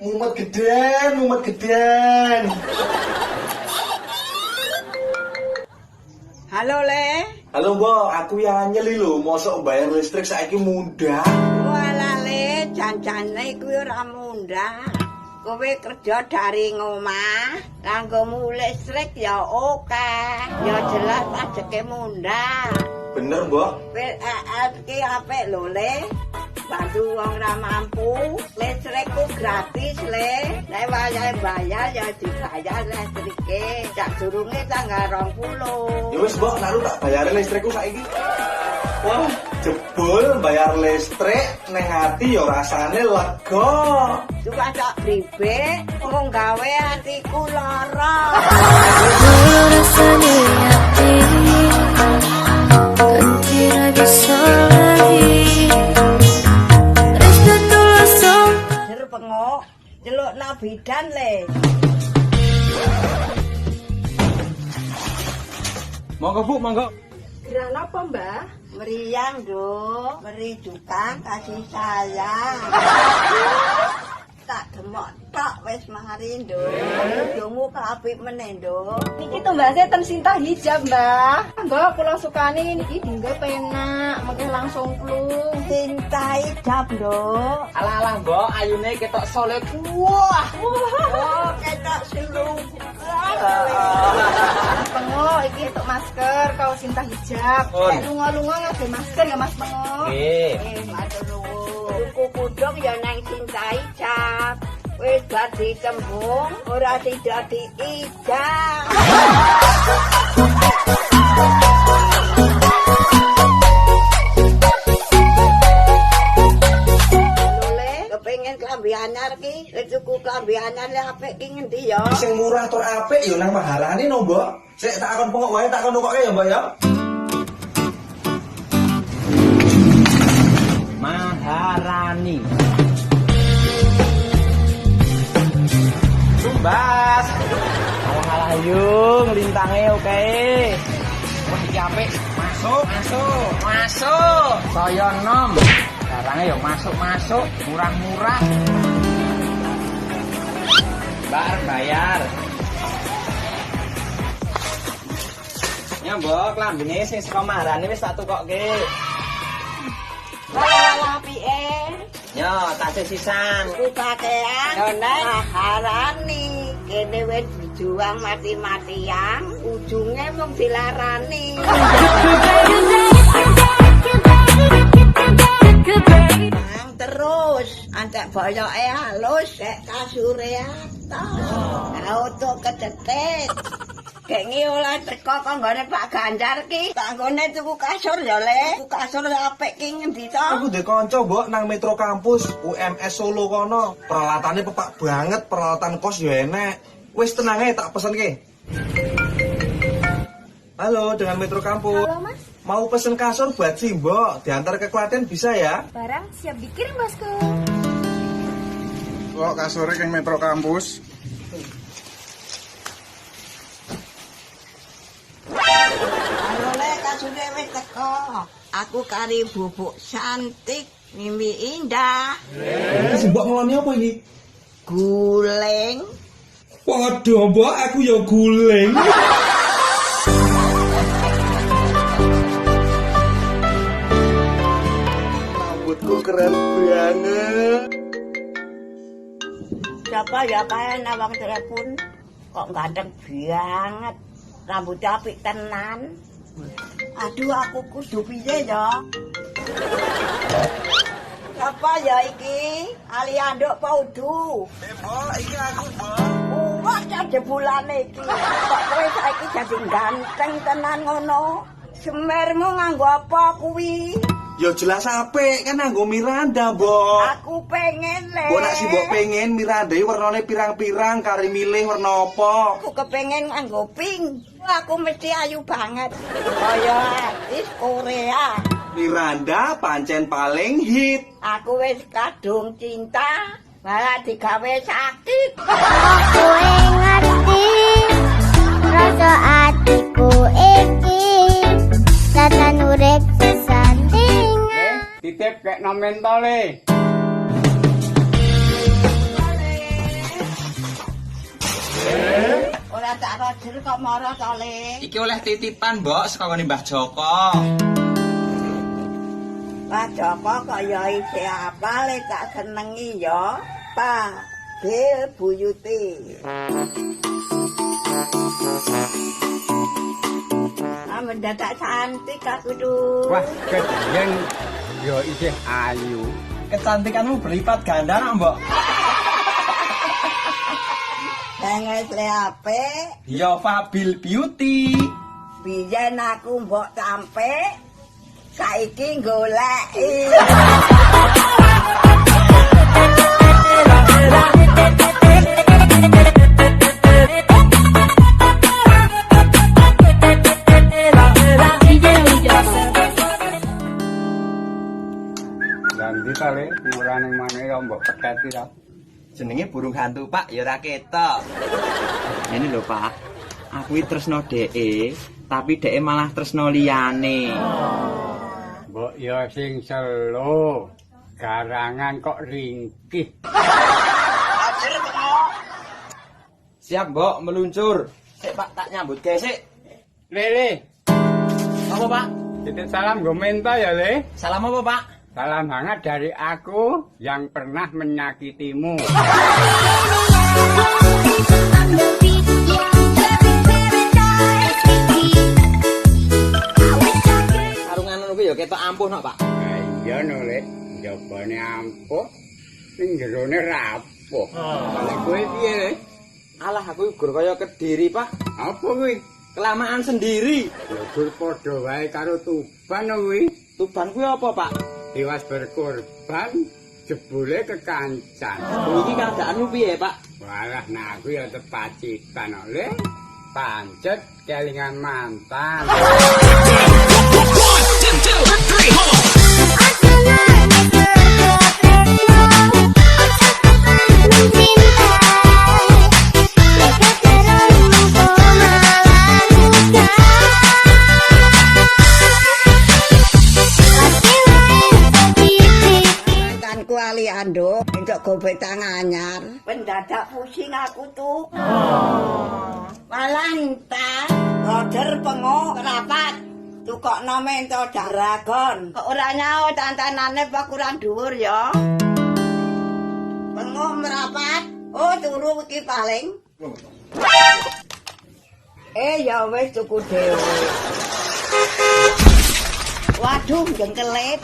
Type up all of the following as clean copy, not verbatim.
Mumet geden. Halo Le. Halo Mbok, aku yang nyeli lho, mosok bayar listrik saiki mundak. Walah Le, jancane kuwi ora mundak. Kowe kerja dari ngomah, kanggomu listrik ya oke. Ya jelas pajeke mundak. Bener Mbok. PLN ki apik lho Le. Bantu wong ra mampu, listrikku gratis Le. Nek wayahe bayar ya dibayar listrike. Sak durunge tanggal 20. Ya wis Mbok, naru tak bayar listrikku saiki. Wah, jebul bayar listrik neng ati ya rasane lega. Cuma tak bribek, wong gawe atiku lara. Rasanya hati kan tidak bisa lagi. Restu tulus Jer pengok, celukna bidan Le. Monggo Bu, monggo. Geran apa Mbah? Meriang do, meri juga kasih sayang. Tak demok tok wis mari do. Bojomu apik meneh do. Niki tumbase ten Sinta Hijab, Mbah. Mbah kula sukane niki dinggo penak, mengke langsung plung. Cinta hijab do. Alah Mbok, ayune ketok soleh. Wah. Oh, ketok sulung. Pengok iki untuk masker kaos Sinta Hijab. Nek lunga-lunga nganggo masker ya Mas Pengok. Nggih. Matur nuwun. Tuku kudung ya nang cinta hijab. Wis dadi tembung, ora dadi ijab. Kepengen klambi anyar ki, tuku klambi anyar le apik ki ngendi ya? Sing murah tur apik ya nang Maharani no Mbok. Sik tak akon pengok wae, tak akon nukoke ya Mbok ya. Maharani. Tumbas. Alah yo nglintange oke. Wah iki apik. Masuk. Saya nom. Barangnya yo masuk. Murah-murah. Bayar. Ya Mbok, klambine sing saka Maharani wis tak tukokke. Wala piye? Yo, tasih sisan. Ku kakean yo nek Maharani. Kene wis dijuang mati-matian, ujunge mung dilarani. Nang terus, antek boyoke halus, sek kasure atos. Auto kedetek. Kengi oleh teko kok nggone Pak Ganjar ki. Tak nggone tuku kasur ya Le. Tuku kasur apik ki ngendi to? Aku ndek kanca Mbok nang Metro Kampus UMS Solo kono. Peralatannya pepak banget, peralatan kos ya enek. Wis tenang ae tak pesenke. Halo, dengan Metro Kampus. Halo Mas, Mau pesen kasur buat si Mbok, diantar ke Klaten bisa ya? barang siap dikirim Bosku. Kok kasure keng Metro Kampus? Halo Le, kasure wis teko. Aku kari bubuk cantik, mimpi indah. Ini si Mbok ngeloni apa ini? Guling. Waduh Mbok, aku ya guling. Rambutku keren banget. Siapa ya kaya nawang telepon? Kok ganteng banget. Rambutnya apik tenan. Aduh, aku kudu piye ya? Siapa ya iki? Aliando Paudu. Mbok, iki aku Mbok. Wah, jebulane iki. Kok kowe saiki jadi ganteng tenan ngono? Semermu nganggo apa kuwi? Ya jelas apik kan nganggo Miranda, Mbok. Aku pengen Le. Mbok nak si Mbok pengen Miranda warnane pirang-pirang, kari milih warna apa? Aku kepengen nganggo pink. Aku mesti ayu banget. Kaya artis Korea. Miranda pancen paling hit. Aku wis kadung cinta, malah digawe sakit. Kowe ngerti rasa atiku iki tatan urip sesandingan. Titip kayak nomen tole. order kok mara to, Le? Iki oleh titipan, Mbok, saka ngene Mbah Joko. Pak Joko kaya isih apa le tak senengi ya. Pak Bil Buyuti. Mendadak cantik aku tuh. Wah, kejen yo isih ayu. Kecantikanmu berlipat ganda, nak, Mbok. Pengen le ape? Yo Fabil Beauty. Biyen aku mbok tampe, saiki goleki. Dan kita le murane maneh ya mbok pedati ra. Jenenge burung hantu, Pak, ya ora ketok. Ini lho, Pak. Aku iki tresno dheke, tapi dheke malah tresno liyane. Mbok ya sing selo. Garangan kok ringkih. Siap, Mbok, meluncur. Sik, Pak, tak nyambut gawe sik. Lele, Apa, Pak? titip salam go menta ya, Le. Salam apa, Pak? Salam hangat dari aku yang pernah menyakitimu. Karungan ngono kuwi ya ketok ampuh, nok, Pak. Nah, iya no, Le. Jabane ampuh, ning jerone rapuh. Lah kowe piye, Le? Alah, aku gur kaya Kediri, Pak. Apa kuwi? Kelamaan sendiri. Gur padha wae karo Tuban kuwi. Tuban kuwi apa, Pak? Tiwas berkorban, jebule kekancan. Iki keadaanmu piye, Pak? Walah, nah aku ya tepacitan, Le. Pancet kelingan mantan. Mantanku Ali Ando, entuk gobek anyar. Pendadak pusing aku tuh. Malah entar order pengo rapat. Tukokno mento Dragon. Kok ora nyaut tantanane apa kurang dhuwur ya? Pengo merapat. Oh, turu iki paling. Ya wis tuku dhewe. Waduh, jengkelit.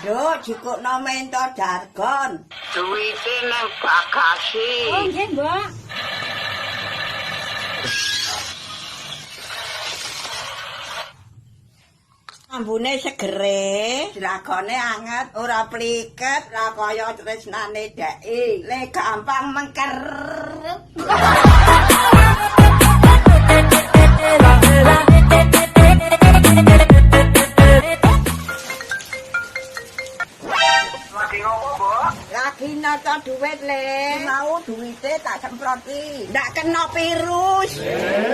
Yo, jikukno mento Dragon. Duwite nang bagasi. Oh, nggih, Mbak. Ambune segere, dragone anget, ora pliket, ora kaya tresnane dheki. Le gampang mengker. Lagi nata duit, Le. Mau duwite tak semproti. Ndak kena virus.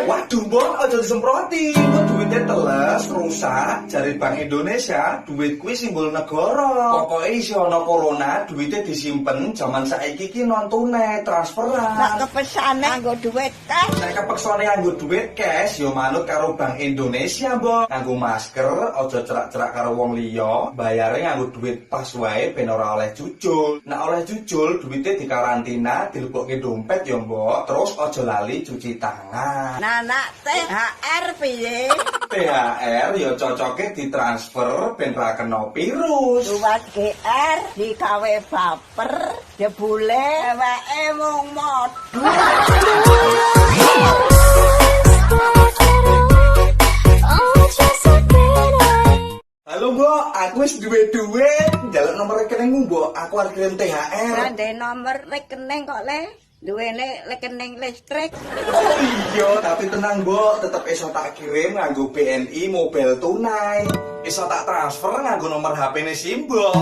Waduh, Mbok, aja disemproti. Engko duwite teles, rusak. Jare Bank Indonesia, duit kuwi simbol negara. Pokoke iso ana corona, duwite disimpen. Zaman saiki ki non tunai, transferan. Tak kepesane nganggo duit cash. Nek kepeksane nganggo duit cash, yo manut karo Bank Indonesia, Mbok. Nganggo masker, aja cerak-cerak karo wong liya. Bayare nganggo duit pas wae ben ora oleh jujul. Nek oleh jujul, duitnya dikarantina, dilebokke dompet ya, Mbok. Terus aja lali cuci tangan. Nanak THR piye? THR ya cocoke ditransfer ben ra kena virus. Duit GR digawe baper, jebule eweke mung modus. Halo, Mbok, aku wis duwe duit. Njaluk nomor rekeningmu, Mbok. Aku arep kirim THR. Ora ndek nomor rekening kok, Le. Duwene rekening listrik. Oh iya, tapi tenang, Mbok, tetep iso tak kirim nganggo BNI mobile tunai. Iso tak transfer nganggo nomor HP-ne si Mbok.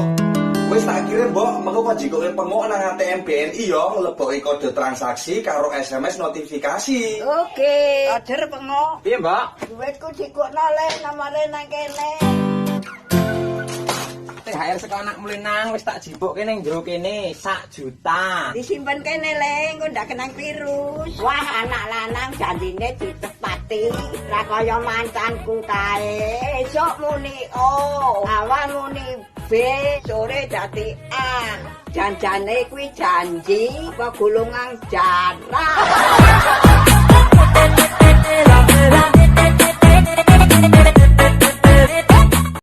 Wis tak kirim, Mbok. Mengko pajikoke pengok nang ATM BNI ya, nglebokke kode transaksi karo SMS notifikasi. Oke, order pengo. Piye, Mbak? Duitku dikukno, Le, nomore nang kene. THR saka anak mulinang wis tak jibokke ning jero kene 1 juta. Disimpen kene le, engko ndak kenang virus. Wah, anak lanang janjine ditepati. Ra kaya mancanku kae. Esuk muni O, awal muni B, sore dadi A. Janjane kuwi janji apa gulungan jarak.